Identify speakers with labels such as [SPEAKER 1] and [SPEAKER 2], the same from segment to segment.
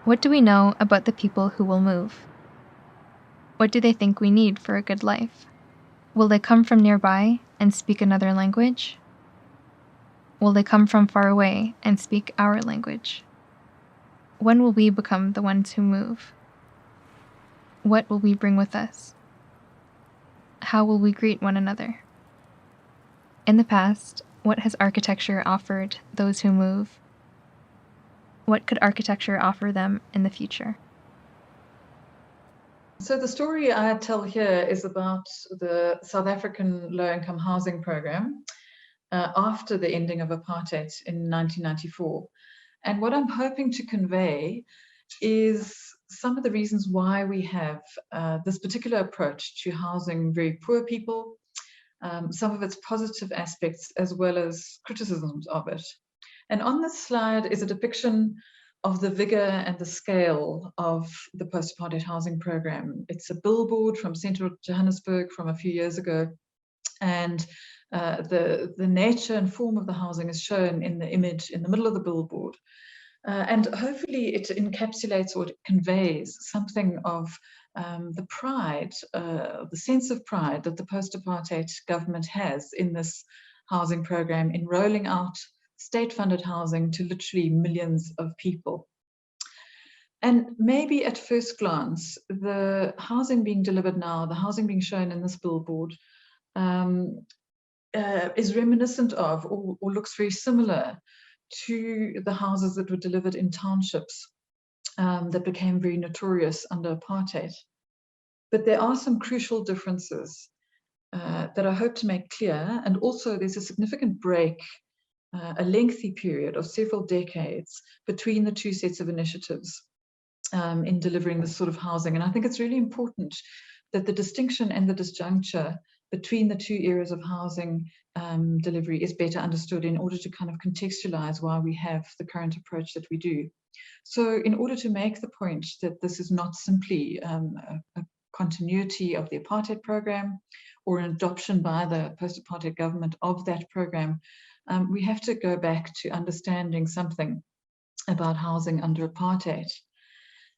[SPEAKER 1] What do we know about the people who will move? What do they think we need for a good life? Will they come from nearby and speak another language? Will they come from far away and speak our language? When will we become the ones who move? What will we bring with us? How will we greet one another? In the past, what has architecture offered those who move? What could architecture offer them in the future?
[SPEAKER 2] So the story I tell here is about the South African low-income housing program after the ending of apartheid in 1994. And what I'm hoping to convey is some of the reasons why we have this particular approach to housing very poor people, some of its positive aspects as well as criticisms of it. And on this slide is a depiction of the vigor and the scale of the post-apartheid housing program. It's a billboard from central Johannesburg from a few years ago, and the nature and form of the housing is shown in the image in the middle of the billboard. And hopefully it encapsulates or it conveys something of the pride, the sense of pride that the post-apartheid government has in this housing program, in rolling out state-funded housing to literally millions of people. And maybe at first glance, the housing being delivered now, the housing being shown in this billboard, is reminiscent of or looks very similar to the houses that were delivered in townships that became very notorious under apartheid. But there are some crucial differences that I hope to make clear. And also there's a significant break, a lengthy period of several decades between the two sets of initiatives in delivering this sort of housing. And I think it's really important that the distinction and the disjuncture between the two areas of housing delivery is better understood in order to kind of contextualize why we have the current approach that we do. So in order to make the point that this is not simply a continuity of the apartheid program or an adoption by the post-apartheid government of that program, we have to go back to understanding something about housing under apartheid.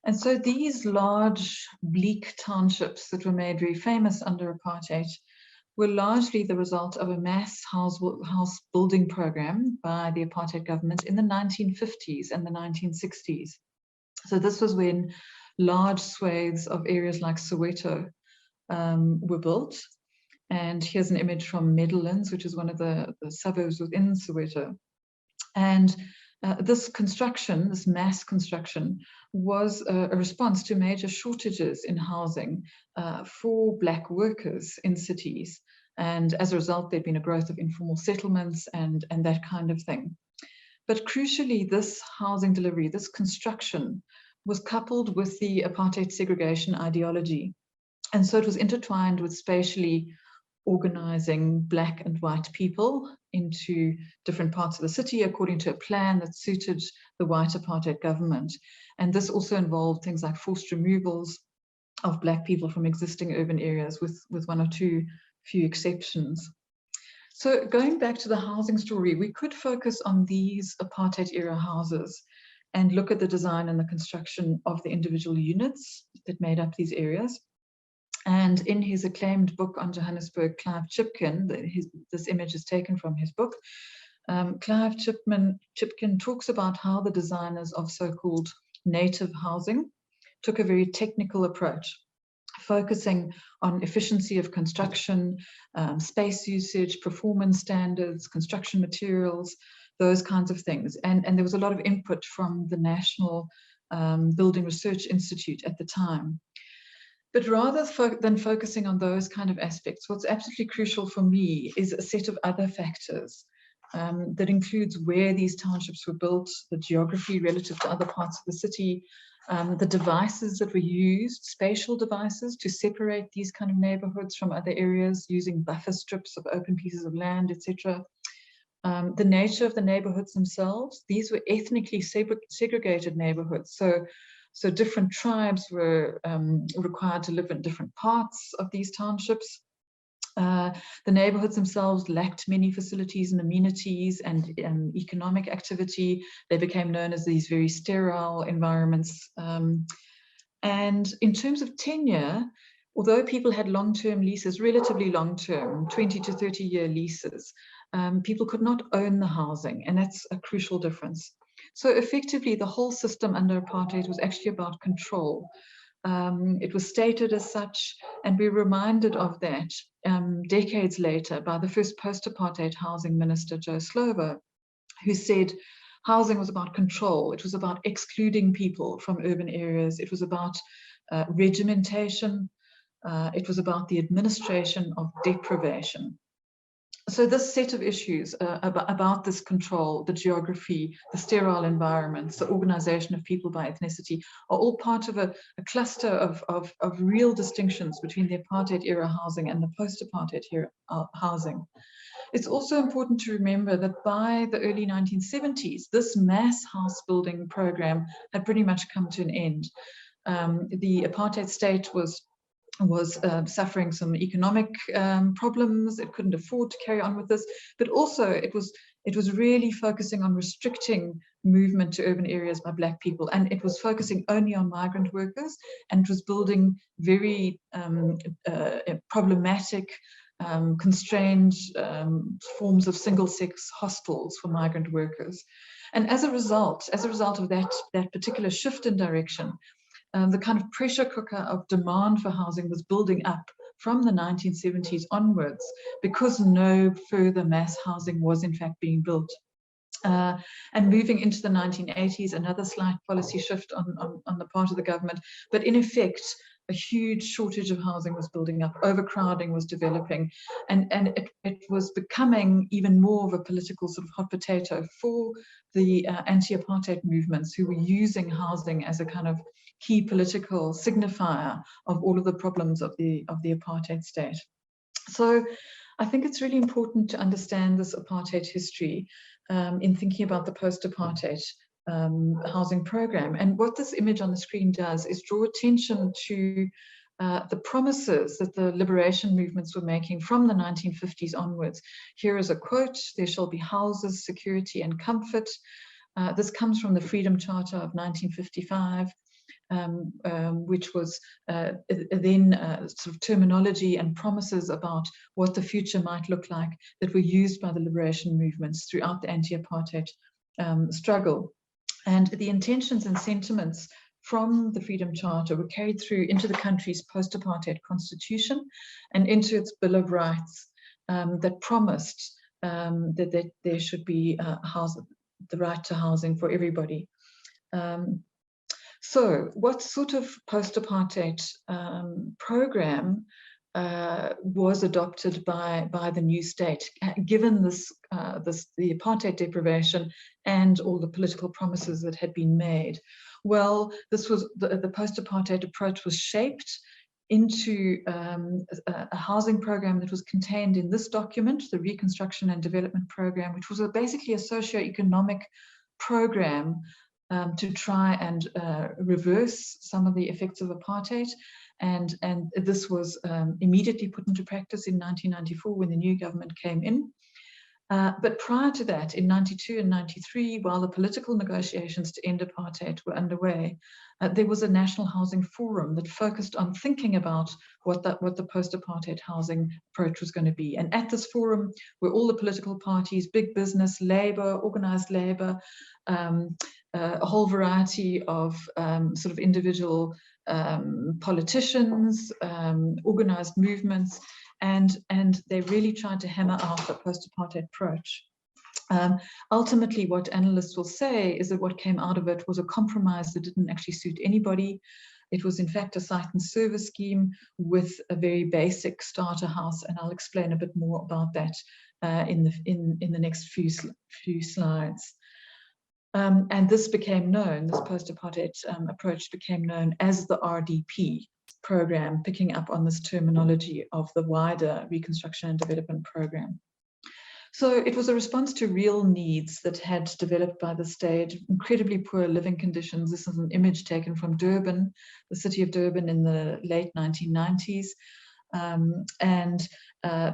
[SPEAKER 2] And so these large, bleak townships that were made very famous under apartheid were largely the result of a mass house building program by the apartheid government in the 1950s and the 1960s. So this was when large swathes of areas like Soweto were built. And here's an image from Meadowlands, which is one of the suburbs within Soweto. And this construction, this mass construction, was a response to major shortages in housing for Black workers in cities. And as a result, there'd been a growth of informal settlements and that kind of thing. But crucially, this housing delivery, this construction, was coupled with the apartheid segregation ideology. And so it was intertwined with spatially organizing Black and white people into different parts of the city according to a plan that suited the white apartheid government. And this also involved things like forced removals of Black people from existing urban areas, with one or two few exceptions. So going back to the housing story, we could focus on these apartheid era houses and look at the design and the construction of the individual units that made up these areas. And in his acclaimed book on Johannesburg, Clive Chipkin, this image is taken from his book, Clive Chipkin talks about how the designers of so-called native housing took a very technical approach, focusing on efficiency of construction, space usage, performance standards, construction materials, those kinds of things. And there was a lot of input from the National Building Research Institute at the time. But rather than focusing on those kind of aspects, what's absolutely crucial for me is a set of other factors that includes where these townships were built, the geography relative to other parts of the city, the devices that were used, spatial devices to separate these kind of neighborhoods from other areas using buffer strips of open pieces of land, etc. The nature of the neighborhoods themselves, these were ethnically segregated neighborhoods. So different tribes were required to live in different parts of these townships. The neighborhoods themselves lacked many facilities and amenities and economic activity. They became known as these very sterile environments. And in terms of tenure, although people had long-term leases, relatively long-term, 20 to 30-year leases, people could not own the housing, and that's a crucial difference. So effectively, the whole system under apartheid was actually about control. It was stated as such, and we're reminded of that decades later by the first post-apartheid housing minister, Joe Slovo, who said housing was about control. It was about excluding people from urban areas. It was about regimentation. It was about the administration of deprivation. So this set of issues about this control, the geography, the sterile environments, the organization of people by ethnicity, are all part of a cluster of real distinctions between the apartheid era housing and the post-apartheid era housing. It's also important to remember that by the early 1970s, this mass house building program had pretty much come to an end. The apartheid state was suffering some economic problems. It couldn't afford to carry on with this, but also it was really focusing on restricting movement to urban areas by Black people, and it was focusing only on migrant workers, and it was building very problematic, constrained forms of single-sex hostels for migrant workers. And as a result of that particular shift in direction, the kind of pressure cooker of demand for housing was building up from the 1970s onwards, because no further mass housing was in fact being built. And moving into the 1980s, another slight policy shift on the part of the government, but in effect, a huge shortage of housing was building up, overcrowding was developing, and it was becoming even more of a political sort of hot potato for the anti-apartheid movements, who were using housing as a kind of key political signifier of all of the problems of the apartheid state. So I think it's really important to understand this apartheid history in thinking about the post-apartheid housing program. And what this image on the screen does is draw attention to the promises that the liberation movements were making from the 1950s onwards. Here is a quote: "There shall be houses, security, and comfort." This comes from the Freedom Charter of 1955. Which was then sort of terminology and promises about what the future might look like that were used by the liberation movements throughout the anti-apartheid struggle. And the intentions and sentiments from the Freedom Charter were carried through into the country's post-apartheid constitution and into its Bill of Rights that promised that there should be the right to housing for everybody. So what sort of post-apartheid program was adopted by the new state, given the apartheid deprivation and all the political promises that had been made? Well, this was the post-apartheid approach was shaped into a housing program that was contained in this document, the Reconstruction and Development Program, which was basically a socio-economic program to try and reverse some of the effects of apartheid. And this was immediately put into practice in 1994 when the new government came in. But prior to that, in 92 and 93, while the political negotiations to end apartheid were underway, there was a national housing forum that focused on thinking about what the post-apartheid housing approach was going to be. And at this forum were all the political parties, big business, labor, organized labor, a whole variety of sort of individual politicians, organized movements, and they really tried to hammer out the post-apartheid approach. Ultimately, what analysts will say is that what came out of it was a compromise that didn't actually suit anybody. It was in fact a site and service scheme with a very basic starter house, and I'll explain a bit more about that in the next few slides. And this became known, this post-apartheid approach became known as the RDP program, picking up on this terminology of the wider Reconstruction and Development Program. So it was a response to real needs that had developed by the state, incredibly poor living conditions. This is an image taken from Durban, the city of Durban in the late 1990s.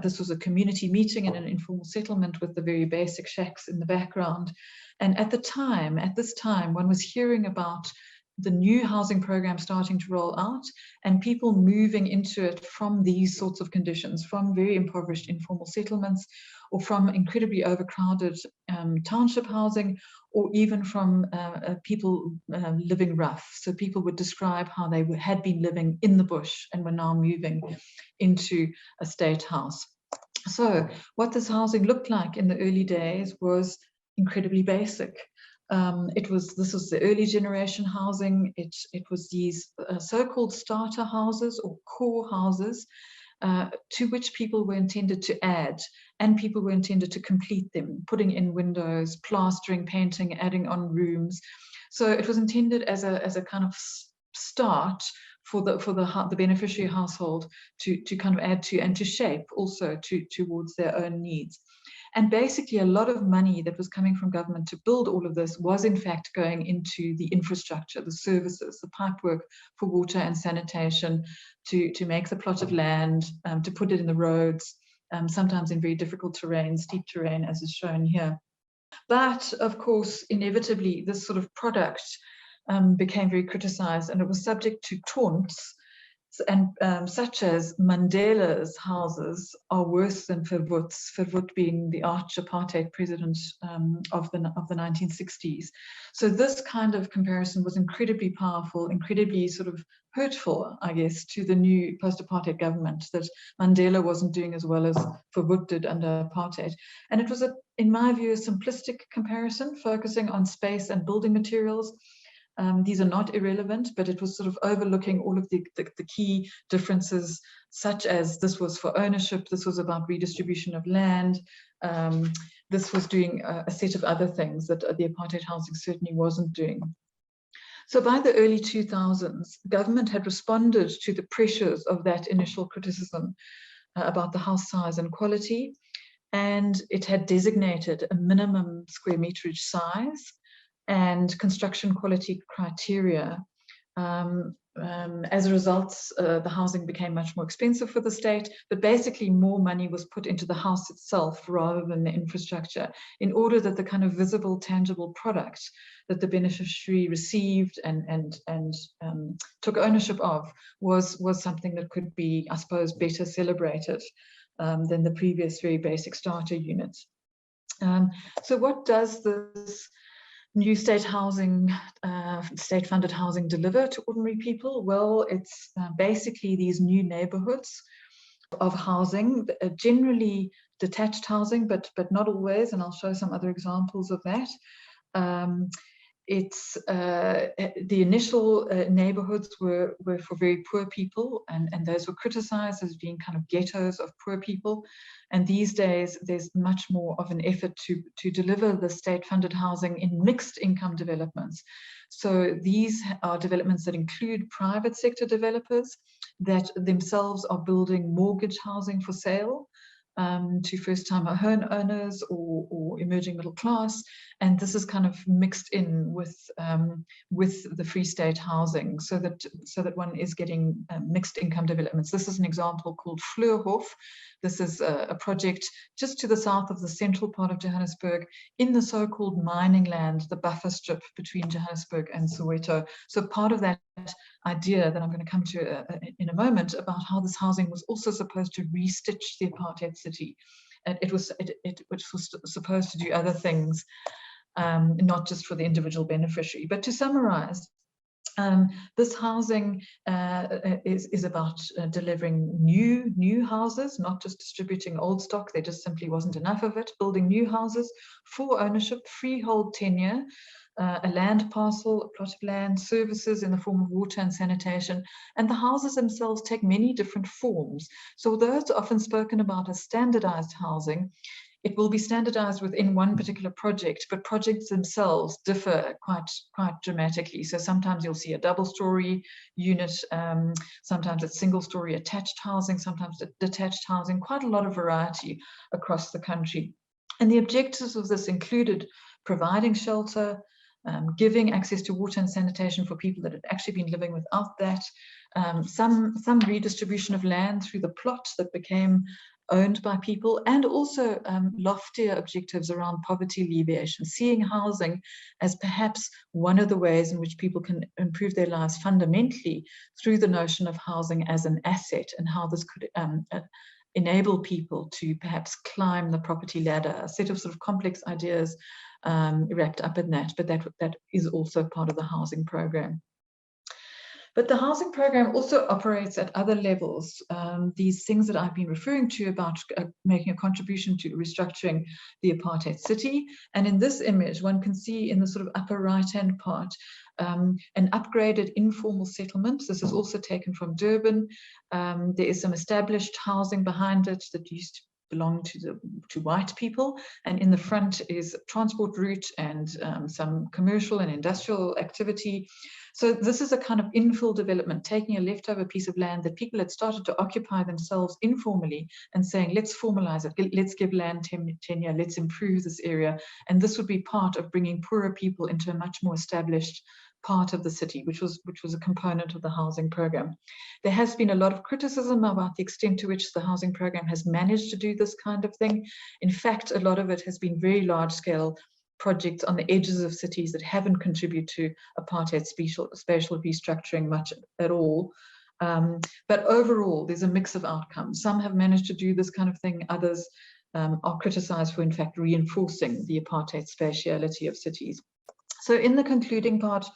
[SPEAKER 2] This was a community meeting in an informal settlement with the very basic shacks in the background. And at this time, one was hearing about the new housing program starting to roll out and people moving into it from these sorts of conditions, from very impoverished informal settlements, or from incredibly overcrowded township housing, or even from people living rough. So people would describe how they had been living in the bush and were now moving into a state house. So what this housing looked like in the early days was incredibly basic. This was the early generation housing. It was these so-called starter houses or core houses to which people were intended to add, and people were intended to complete them, putting in windows, plastering, painting, adding on rooms. So it was intended as a kind of start for the beneficiary household to kind of add to and to shape also towards their own needs. And basically a lot of money that was coming from government to build all of this was in fact going into the infrastructure, the services, the pipework for water and sanitation, to make the plot of land, to put it in the roads, sometimes in very difficult terrain, steep terrain, as is shown here. But of course, inevitably, this sort of product became very criticized, and it was subject to taunts, and such as Mandela's houses are worse than Verwoerd's, Verwoerd being the arch-apartheid president of the 1960s. So this kind of comparison was incredibly powerful, incredibly sort of hurtful, I guess, to the new post-apartheid government, that Mandela wasn't doing as well as Verwoerd did under apartheid. And it was, in my view, a simplistic comparison, focusing on space and building materials. These are not irrelevant, but it was sort of overlooking all of the key differences, such as this was for ownership, this was about redistribution of land, this was doing a set of other things that the apartheid housing certainly wasn't doing. So by the early 2000s, government had responded to the pressures of that initial criticism about the house size and quality, and it had designated a minimum square meterage size and construction quality criteria. As a result, the housing became much more expensive for the state, but basically more money was put into the house itself rather than the infrastructure, in order that the kind of visible, tangible product that the beneficiary received and took ownership of was something that could be, I suppose, better celebrated than the previous very basic starter units. So what does this new state housing, state-funded housing deliver to ordinary people? Well, it's basically these new neighborhoods of housing, generally detached housing, but not always, and I'll show some other examples of that. The initial neighborhoods were for very poor people, and those were criticized as being kind of ghettos of poor people. And these days, there's much more of an effort to deliver the state-funded housing in mixed income developments. So these are developments that include private sector developers that themselves are building mortgage housing for sale to first-time home owners or emerging middle class, and this is kind of mixed in with the Free State housing, so that one is getting mixed income developments. This is an example called Fleurhof. This is a project just to the south of the central part of Johannesburg, in the so-called mining land, the buffer strip between Johannesburg and Soweto. So part of that idea that I'm going to come to in a moment, about how this housing was also supposed to restitch the apartheid city. It was supposed to do other things, not just for the individual beneficiary. But to summarize, this housing is about delivering new houses, not just distributing old stock. There just simply wasn't enough of it. Building new houses for ownership, freehold tenure, a land parcel, a plot of land, services in the form of water and sanitation. And the houses themselves take many different forms. So although it's often spoken about as standardized housing, it will be standardized within one particular project, but projects themselves differ quite dramatically. So sometimes you'll see a double-story unit, sometimes it's single-story attached housing, sometimes detached housing, quite a lot of variety across the country. And the objectives of this included providing shelter, giving access to water and sanitation for people that had actually been living without that, some redistribution of land through the plot that became owned by people, and also loftier objectives around poverty alleviation, seeing housing as perhaps one of the ways in which people can improve their lives fundamentally through the notion of housing as an asset, and how this could enable people to perhaps climb the property ladder. A set of sort of complex ideas wrapped up in that, but that is also part of the housing program. But the housing program also operates at other levels. These things that I've been referring to about making a contribution to restructuring the apartheid city. And in this image, one can see in the sort of upper right-hand part, an upgraded informal settlement. This is also taken from Durban. There is some established housing behind it that used to belong to white people, and in the front is transport route and some commercial and industrial activity. So this is a kind of infill development, taking a leftover piece of land that people had started to occupy themselves informally and saying, let's formalize it, let's give land tenure, let's improve this area. And this would be part of bringing poorer people into a much more established part of the city, which was a component of the housing program. There has been a lot of criticism about the extent to which the housing program has managed to do this kind of thing. In fact, a lot of it has been very large-scale projects on the edges of cities that haven't contributed to apartheid spatial restructuring much at all. But overall, there's a mix of outcomes. Some have managed to do this kind of thing, others are criticized for, in fact, reinforcing the apartheid spatiality of cities. So in the concluding part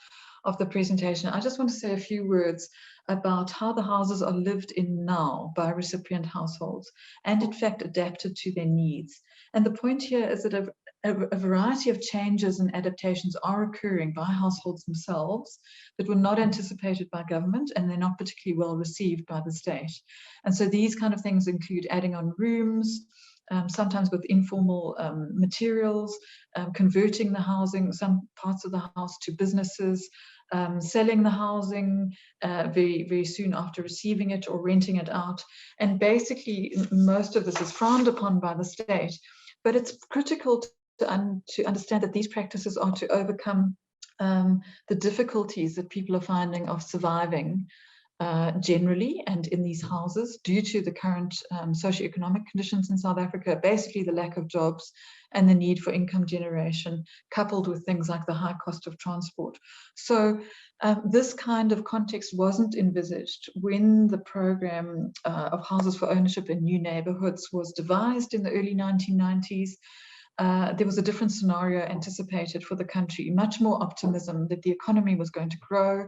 [SPEAKER 2] of the presentation, I just want to say a few words about how the houses are lived in now by recipient households and, in fact, adapted to their needs. And the point here is that a variety of changes and adaptations are occurring by households themselves that were not anticipated by government, and they're not particularly well received by the state. And so these kind of things include adding on rooms, sometimes with informal materials, converting the housing, some parts of the house, to businesses, selling the housing very, very soon after receiving it, or renting it out. And basically, most of this is frowned upon by the state, but it's critical to understand that these practices are to overcome the difficulties that people are finding of surviving generally and in these houses due to the current socioeconomic conditions in South Africa, basically the lack of jobs and the need for income generation, coupled with things like the high cost of transport. So this kind of context wasn't envisaged when the program of houses for ownership in new neighborhoods was devised in the early 1990s. There was a different scenario anticipated for the country, much more optimism that the economy was going to grow,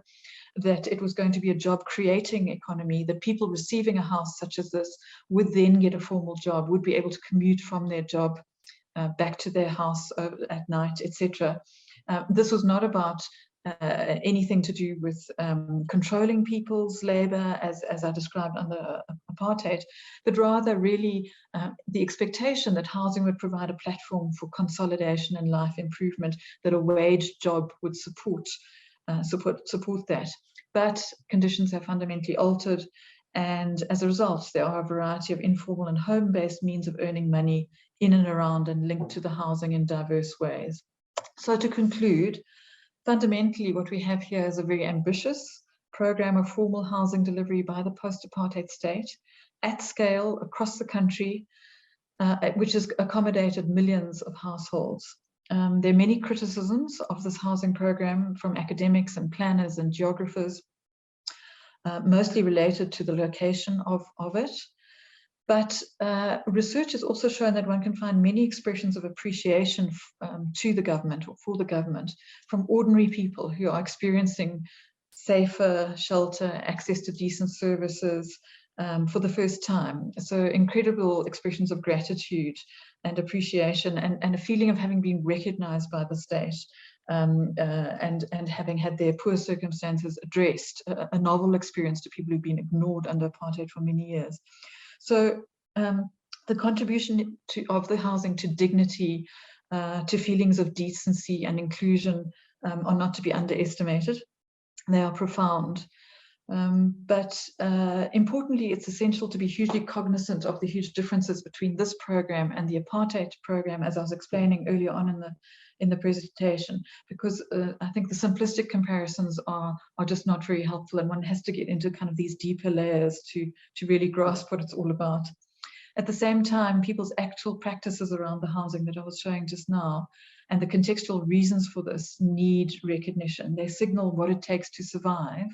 [SPEAKER 2] that it was going to be a job-creating economy, that people receiving a house such as this would then get a formal job, would be able to commute from their job back to their house at night, etc. This was not about anything to do with controlling people's labor, as I described under apartheid, but rather really the expectation that housing would provide a platform for consolidation and life improvement, that a wage job would support that. But conditions have fundamentally altered, and as a result, there are a variety of informal and home-based means of earning money in and around and linked to the housing in diverse ways. So to conclude, fundamentally, what we have here is a very ambitious program of formal housing delivery by the post-apartheid state at scale across the country, which has accommodated millions of households. There are many criticisms of this housing program from academics and planners and geographers, mostly related to the location of it. But research has also shown that one can find many expressions of appreciation to the government, or for the government, from ordinary people who are experiencing safer shelter, access to decent services for the first time. So incredible expressions of gratitude and appreciation, and a feeling of having been recognized by the state, and having had their poor circumstances addressed, a novel experience to people who've been ignored under apartheid for many years. So the contribution of the housing to dignity, to feelings of decency and inclusion are not to be underestimated. They are profound. But importantly, it's essential to be hugely cognizant of the huge differences between this program and the apartheid program, as I was explaining earlier on in the presentation, because I think the simplistic comparisons are just not very helpful, and one has to get into kind of these deeper layers to really grasp what it's all about. At the same time, people's actual practices around the housing that I was showing just now and the contextual reasons for this need recognition. They signal what it takes to survive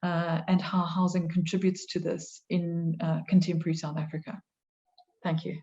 [SPEAKER 2] and how housing contributes to this in contemporary South Africa. Thank you.